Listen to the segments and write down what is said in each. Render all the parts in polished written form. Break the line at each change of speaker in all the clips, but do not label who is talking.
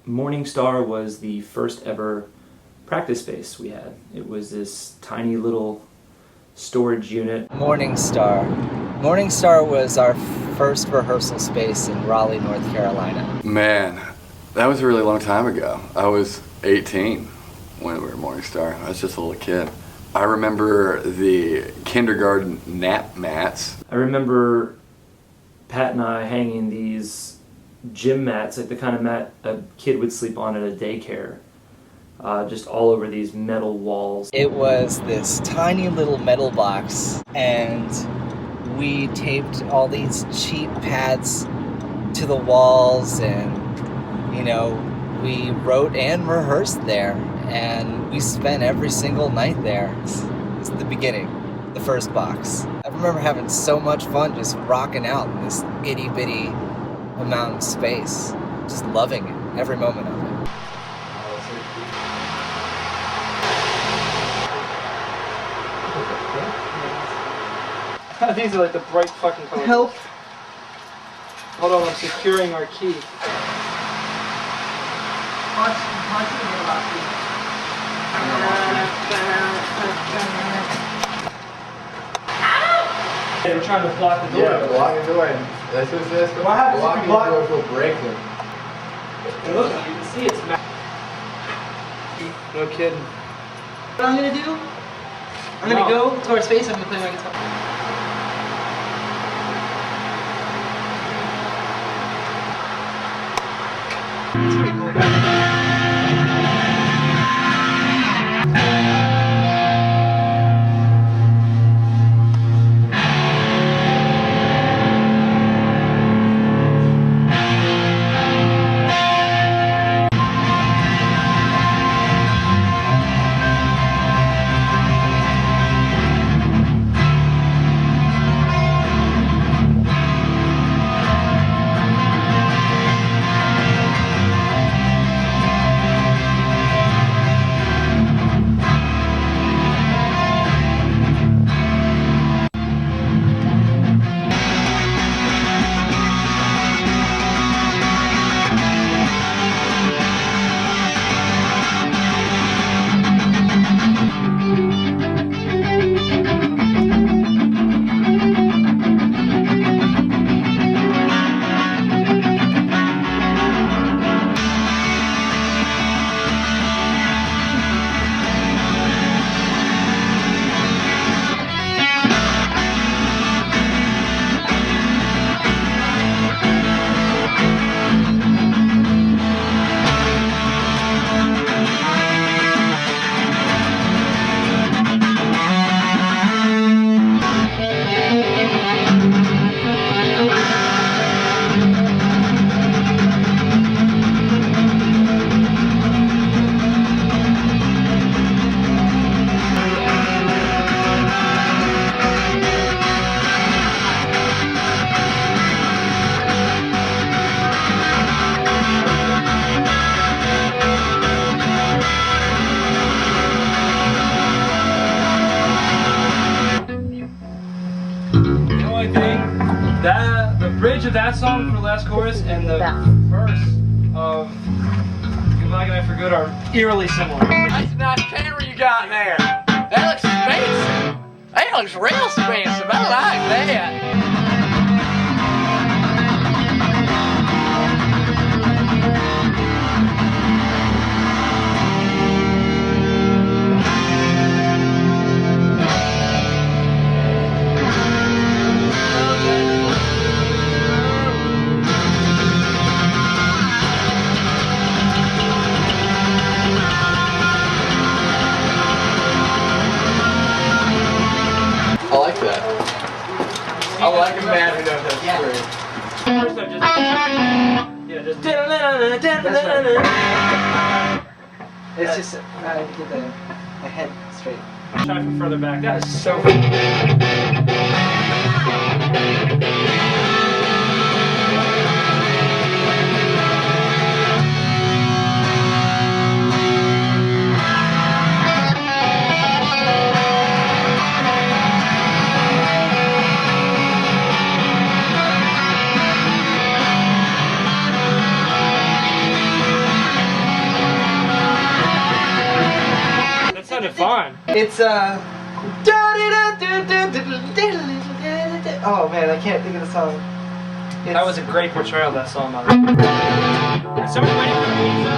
Morning Star was the first ever practice space we had. It was this tiny little storage unit.
Morning Star. Morning Star was our first rehearsal space in Raleigh, North Carolina.
Man, that was a really long time ago. I was 18 when we were at Morning Star. I was just a little kid. I remember the kindergarten nap mats.
I remember Pat and I hanging these gym mats, like the kind of mat a kid would sleep on at a daycare, just all over these metal walls.
It was this tiny little metal box, and we taped all these cheap pads to the walls, and we wrote and rehearsed there, and we spent every single night there. It's the beginning, the first box. I remember having so much fun just rocking out in this itty bitty amount of space, just loving it, every moment of it.
These are like the bright fucking colors. Help! Hold on, I'm securing our key. We're trying to block the door.
Yeah, block the door. That's what it says.
What happens if you block
the door will break them?
And look, you can see it's no kidding.
What I'm gonna do? I'm gonna go to our space. I'm gonna play my guitar. It's pretty cool.
The bridge of that song for the last chorus and the verse of Goodbye Goodnight for Good are eerily similar.
That's a nice camera you got there. That looks expensive. That looks real expensive. I like that. I like that. I like a man who knows how to scream.
First I just
It's just to get the head straight.
try from further back. That is so
It's oh man, I can't think of the song.
That was a great portrayal of that song, by the way. Is somebody waiting for the pizza?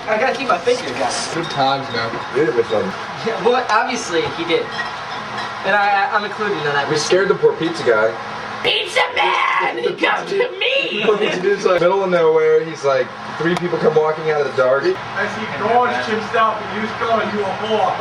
I gotta keep my finger, guys.
Good times, man. Did it with them.
Yeah, well, obviously he did, and I'm included in that.
We scared the poor pizza guy.
Pizza man, he comes to me.
Poor pizza dude's like middle of nowhere. He's like 3 people come walking out of the dark.
I see gorge himself and you calling you a whore.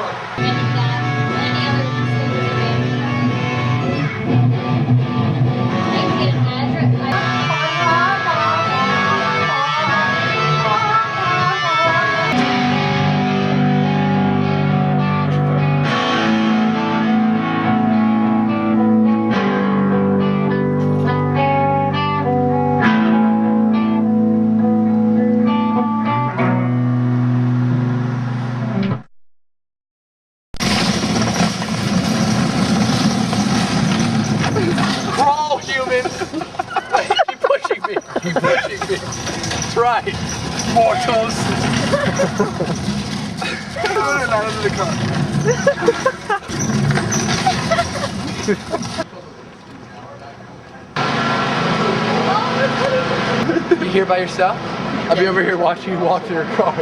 Crawl, human. Keep pushing me. Keep pushing me. That's right. Mortals. You here by yourself? I'll be over here watching you walk to your car.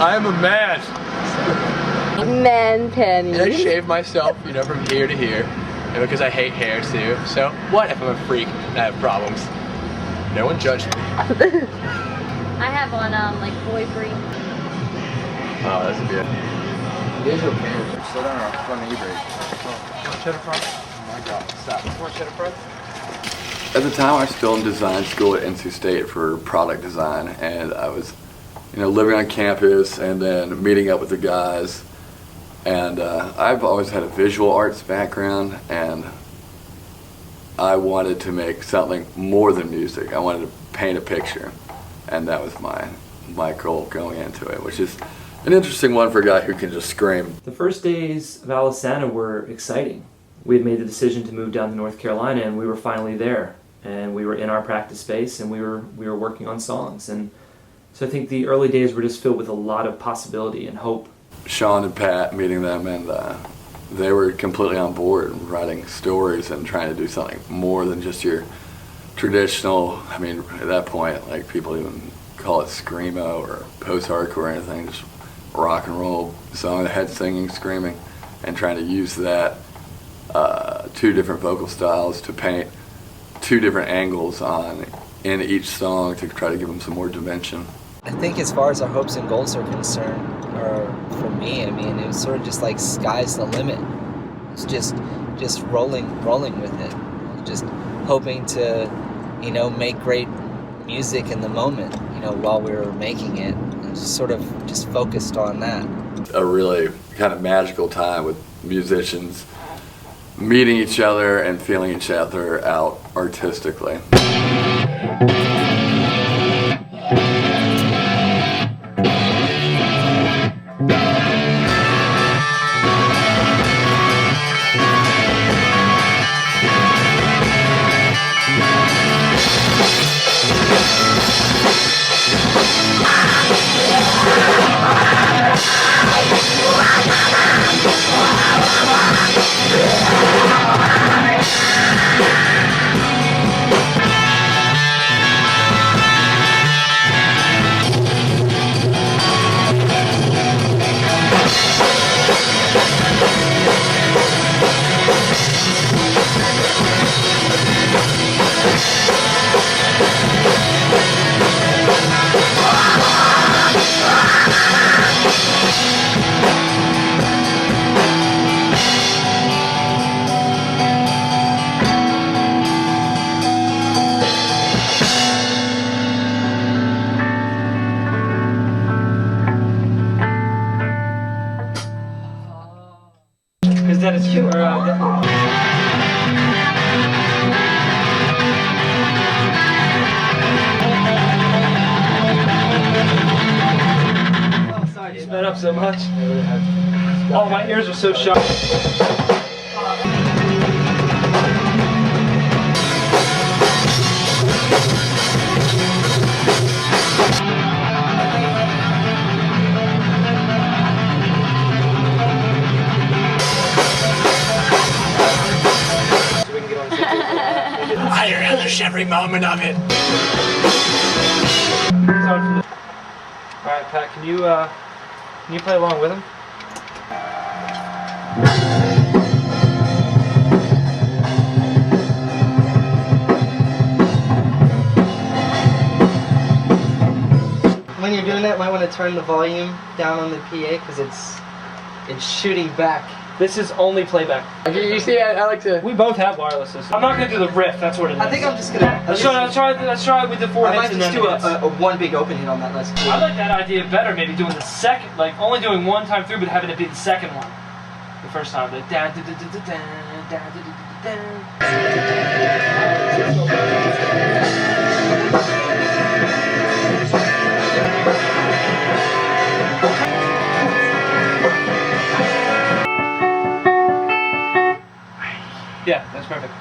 I am a man.
Man penny.
And I shave myself, you know, from here to here. And because I hate hair too. So what if I'm a freak and I have problems? No one judged me.
I have one like boy breed.
Oh, that's good.
There's your camera. Slow down or front knee brake.
Cheddar fries?
Oh my god, stop.
More cheddar fries?
At the time, I was still in design school at NC State for product design, and I was, you know, living on campus and then meeting up with the guys. And I've always had a visual arts background, and I wanted to make something more than music. I wanted to paint a picture, and that was my goal going into it, which is an interesting one for a guy who can just scream.
The first days of Alesana were exciting. We had made the decision to move down to North Carolina, and we were finally there. And we were in our practice space, and we were working on songs. And so I think the early days were just filled with a lot of possibility and hope.
Sean and Pat, meeting them, and they were completely on board writing stories and trying to do something more than just your traditional, I mean, at that point, like people even call it screamo or post-hardcore or anything, just rock and roll song that had singing, screaming, and trying to use that 2 different vocal styles to paint 2 different angles in each song to try to give them some more dimension.
I think as far as our hopes and goals are concerned, or for me, I mean, it was sort of just like sky's the limit. It's just rolling with it. Just hoping to, you know, make great music in the moment, you know, while we were making it. And sort of just focused on that.
A really kind of magical time with musicians meeting each other and feeling each other out artistically.
Is that a or sped up so much. Oh, my ears are so sharp.
I relish every moment of it.
Alright, Pat, can you play along with him?
When you're doing that, you might want to turn the volume down on the PA because it's shooting back.
This is only playback.
You see, I like to.
We both have wireless systems. I'm not gonna do the riff. That's what it is.
I think I'm just gonna.
Let's try with the 4
I
hits
might
and
just
then
do
hits.
a one big opening on that. Let's.
I like that idea better. Maybe doing the second, like only doing one time through, but having it be the second one. The first time, like da da da da da da da da Yeah, that's perfect.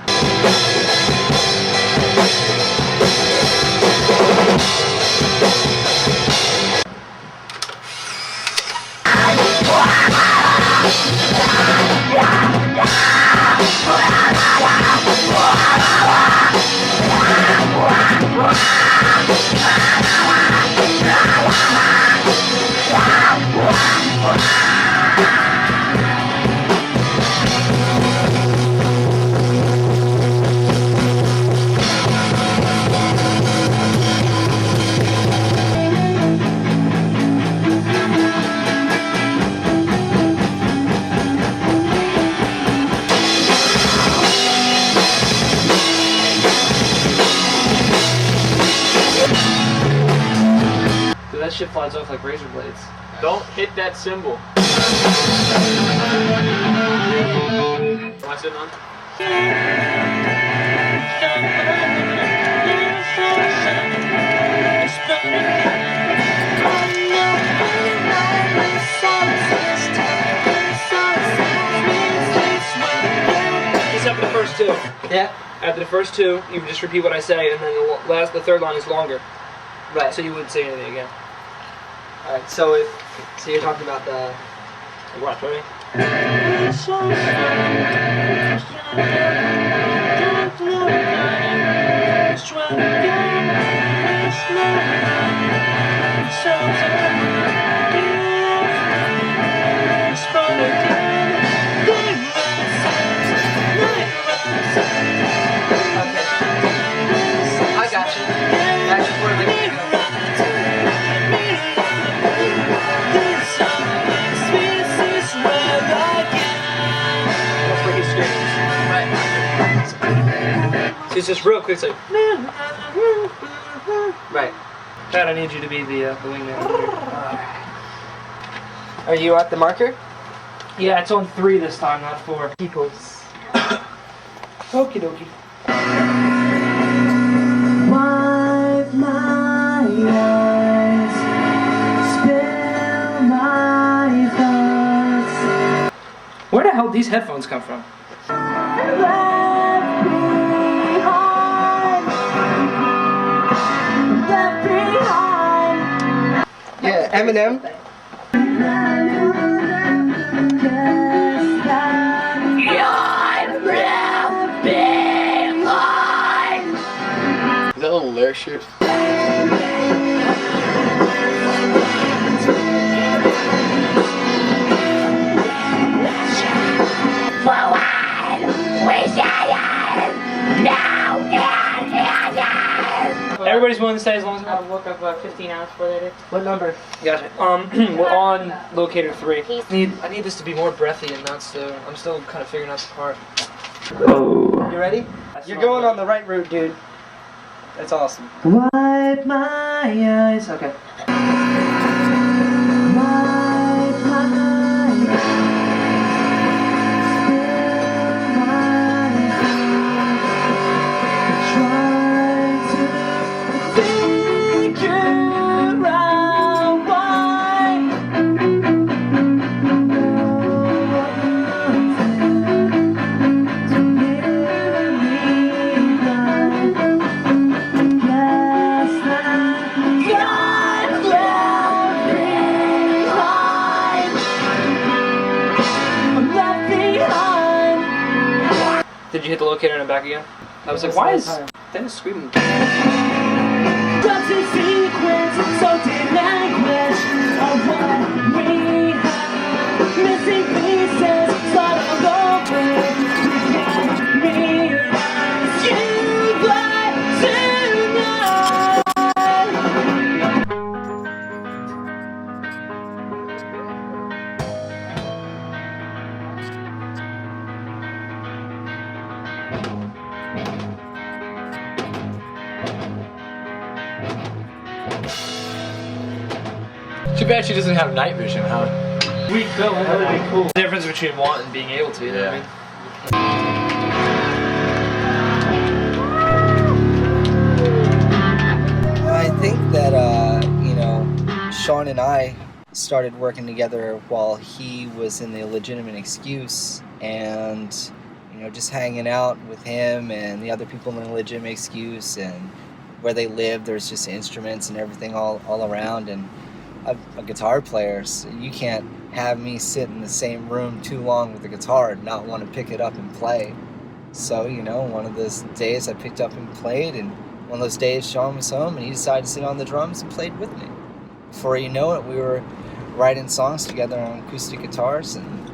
Dude, that shit flies off like razor blades.
Don't hit that cymbal. Am I sitting on?
Just after the first two.
Yeah.
After the first two, you just repeat what I say, and then the third line is longer.
Right.
So you wouldn't say anything again.
All right. So you're talking about the.
Watch, ready?
I got you. That's where they're gonna go.
That's where he screams.
Right.
So it's just real quick, it's like,
Right.
Pat, I need you to be the wingman here.
Are you at the marker?
Yeah, it's on 3 this time, not 4.
Peoples.
Okie dokie.
Wipe my eyes, spill my thoughts.
Where the hell did these headphones come from?
Left behind.
Yeah, Eminem.
Is that a little lyric shirt?
Everybody's willing to stay as long as
I'll look up 15 hours for later.
What number?
Gotcha. We're on locator 3. I need this to be more breathy and not so. I'm still kind of figuring out the part.
You ready? You're going on the right route, dude. That's awesome.
Wipe my eyes.
Okay.
Wipe my eyes. Spill my thoughts. Try to figure out why
Did you hit the locator and back again? I was like, why is Dennis screaming?
Drops in sequence, so did language of what we have. Missing pieces, sort of over. We can't realize you got tonight.
Too bad she doesn't have night vision, huh?
We could. That would be cool. The difference between wanting and being able to, you know what I mean?
I think that, Sean and I started working together while he was in the Legitimate Excuse, and, just hanging out with him and the other people in the Legitimate Excuse, and where they lived, there's just instruments and everything all around, and I'm a guitar player, so you can't have me sit in the same room too long with the guitar and not want to pick it up and play. So, one of those days I picked up and played, and one of those days Sean was home and he decided to sit on the drums and played with me. Before you know it, we were writing songs together on acoustic guitars and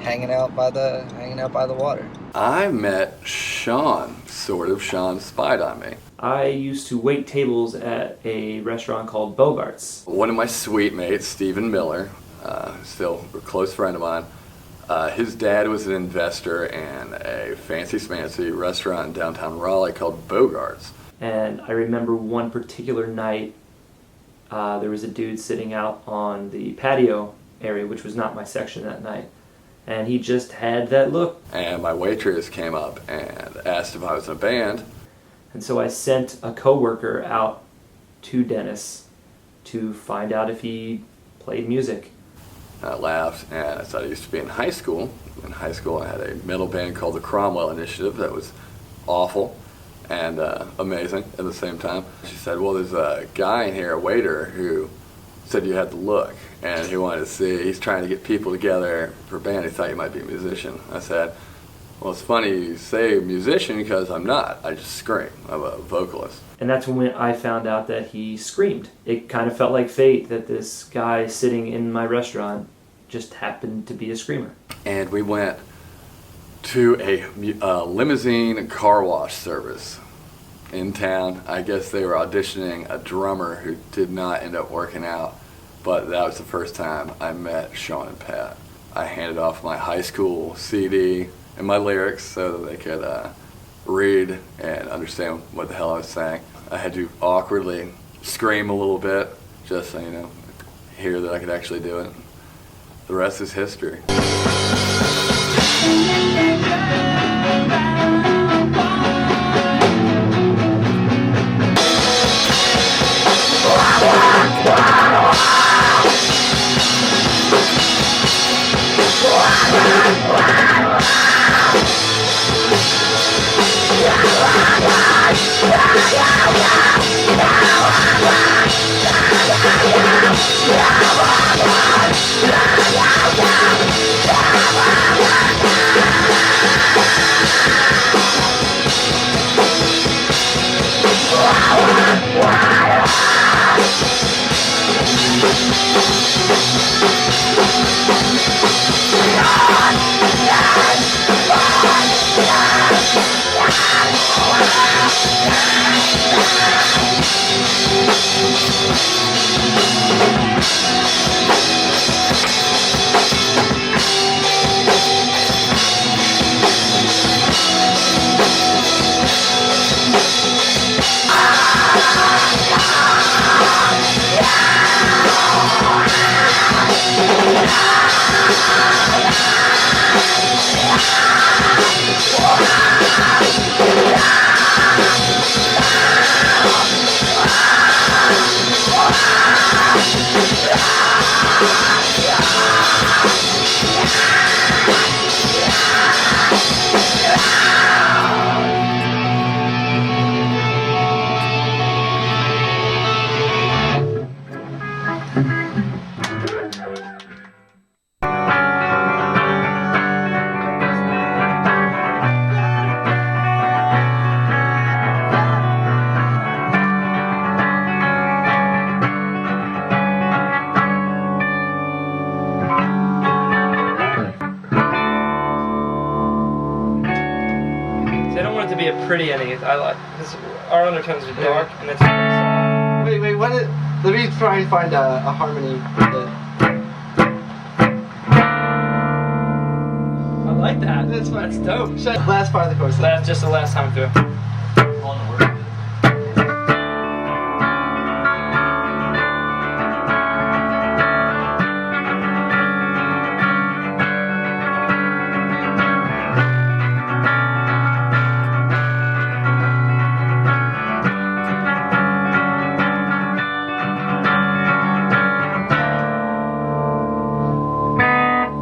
hanging out by the water.
I met Sean, Sean spied on me.
I used to wait tables at a restaurant called Bogart's.
One of my suite mates, Stephen Miller, still a close friend of mine, his dad was an investor in a fancy smancy restaurant in downtown Raleigh called Bogart's.
And I remember one particular night, there was a dude sitting out on the patio area, which was not my section that night. And he just had that look.
And my waitress came up and asked if I was in a band.
And so I sent a coworker out to Dennis to find out if he played music.
I laughed and I said I used to be in high school. In high school I had a metal band called the Cromwell Initiative that was awful and amazing at the same time. She said, well, there's a guy in here, a waiter, who said you had the look and he wanted to see, he's trying to get people together for a band. He thought you might be a musician. I said, well, it's funny you say musician because I'm not. I just scream. I'm a vocalist.
And that's when I found out that he screamed. It kind of felt like fate that this guy sitting in my restaurant just happened to be a screamer.
And we went to a limousine car wash service in town. I guess they were auditioning a drummer who did not end up working out, but that was the first time I met Sean and Pat. I handed off my high school CD and my lyrics so that they could read and understand what the hell I was saying. I had to awkwardly scream a little bit just so hear that I could actually do it. The rest is history.
Yeah.
a pretty ending. I like this. Our undertones are dark, and it's very soft.
Wait, what is... Let me try and find a harmony with it.
I like that.
That's fine.
That's dope.
Last part of the chorus.
That's just the last time through.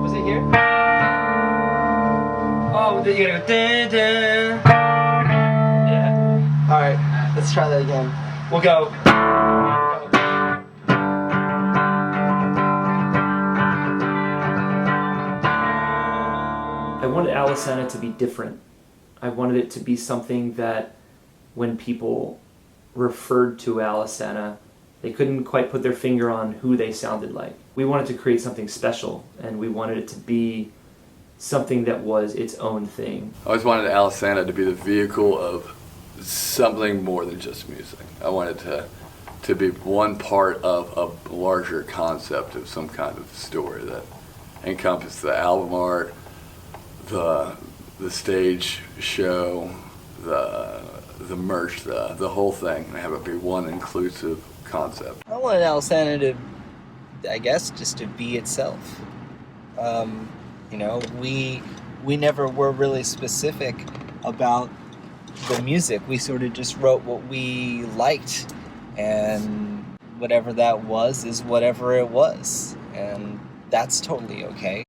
Was it here?
Oh, then you gotta go dun, dun. Yeah.
Alright, let's try that again.
We'll go.
I wanted Alesana to be different. I wanted it to be something that when people referred to Alesana, they couldn't quite put their finger on who they sounded like. We wanted to create something special, and we wanted it to be something that was its own thing.
I always wanted Alesana to be the vehicle of something more than just music. I wanted to be one part of a larger concept of some kind of story that encompassed the album art, the stage show, the merch, the whole thing, and have it be one inclusive concept.
I wanted Alesana to, I guess, just to be itself. You know, we never were really specific about the music. We sort of just wrote what we liked, and whatever that was is whatever it was, and that's totally okay.